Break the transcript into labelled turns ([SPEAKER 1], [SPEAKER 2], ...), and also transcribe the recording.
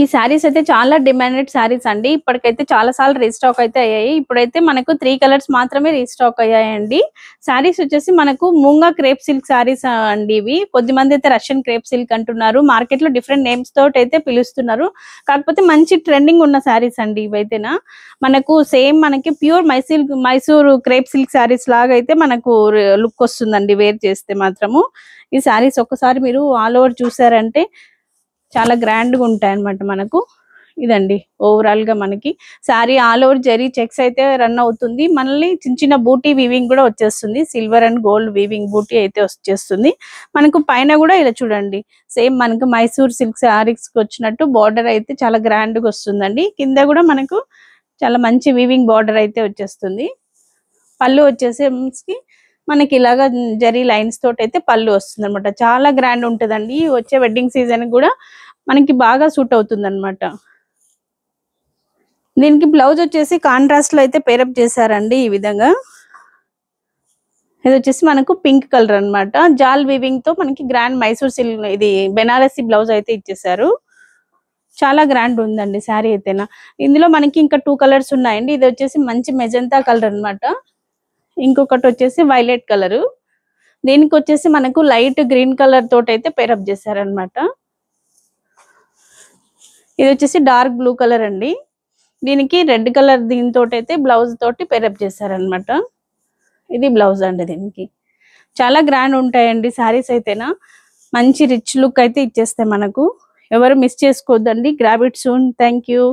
[SPEAKER 1] ఈ సారీస్ అయితే చాలా డిమాండెడ్ సారీస్ అండి. ఇప్పటికైతే చాలా సార్లు రీస్టాక్ అయితే అయ్యాయి. ఇప్పుడైతే మనకు 3 కలర్స్ మాత్రమే రీస్టాక్ అయ్యాయండి. సారీస్ వచ్చేసి మనకు మూంగా క్రేప్ సిల్క్ సారీస్ అండి ఇవి. కొద్దిమంది అయితే రష్యన్ క్రేప్ సిల్క్ అంటున్నారు. మార్కెట్ లో డిఫరెంట్ నేమ్స్ తోటి అయితే పిలుస్తున్నారు. కాకపోతే మంచి ట్రెండింగ్ ఉన్న సారీస్ అండి ఇవైతేనా. మనకు సేమ్ మనకి pure Mysore crepe silk saris లాగా అయితే మనకు లుక్ వస్తుందండి వేర్ చేస్తే మాత్రము. ఈ సారీస్ ఒక్కసారి మీరు ఆల్ ఓవర్ చూసారంటే చాలా గ్రాండ్ గా ఉంటాయి అన్నమాట మనకు. ఇదండి ఓవరాల్ గా మనకి sorry all over zari checks అయితే రన్ అవుతుంది. మళ్ళీ చిన్న చిన్న బూటీ వీవింగ్ కూడా వచ్చేస్తుంది. సిల్వర్ అండ్ గోల్డ్ వీవింగ్ బూటీ అయితే వచ్చేస్తుంది. మనకు పైన కూడా ఇలా చూడండి సేమ్ మనకు మైసూర్ సిల్క్ సారీస్ కి వచ్చినట్టు బార్డర్ అయితే చాలా గ్రాండ్ గా వస్తుందండి. కింద కూడా మనకు చాలా మంచి వీవింగ్ బార్డర్ అయితే వచ్చేస్తుంది. పళ్ళు వచ్చేసి మనకి ఇలాగా జరీ లైన్స్ తోటి అయితే పళ్ళు వస్తుంది అనమాట. చాలా గ్రాండ్ ఉంటదండి. వచ్చే వెడ్డింగ్ సీజన్ కూడా మనకి బాగా సూట్ అవుతుంది అనమాట. దీనికి బ్లౌజ్ వచ్చేసి కాంట్రాస్ట్ లో అయితే పేరప్ చేశారండి ఈ విధంగా. ఇది వచ్చేసి మనకు పింక్ కలర్ అన్నమాట. జాల్ వీవింగ్ తో మనకి గ్రాండ్ మైసూర్ సిల్క్ ఇది బెనారసి బ్లౌజ్ అయితే ఇచ్చేసారు. చాలా గ్రాండ్ ఉందండి శారీ అయితేనా. ఇందులో మనకి ఇంకా 2 కలర్స్ ఉన్నాయండి. ఇది వచ్చేసి మంచి మెజంతా కలర్ అన్నమాట. ఇంకొకటి వచ్చేసి వైలెట్ కలర్. దీనికి వచ్చేసి మనకు లైట్ గ్రీన్ కలర్ తోటి అయితే పేరప్ చేశారనమాట. ఇది వచ్చేసి డార్క్ బ్లూ కలర్ అండి. దీనికి రెడ్ కలర్ దీనితో అయితే బ్లౌజ్ తోటి పేరప్ చేశారనమాట. ఇది బ్లౌజ్ అండి. దీనికి చాలా గ్రాండ్ ఉంటాయండి సారీస్ అయితేనా. మంచి రిచ్ లుక్ అయితే ఇచ్చేస్తాయి మనకు. ఎవరు మిస్ చేసుకోవద్దండి. Grab it soon. Thank you.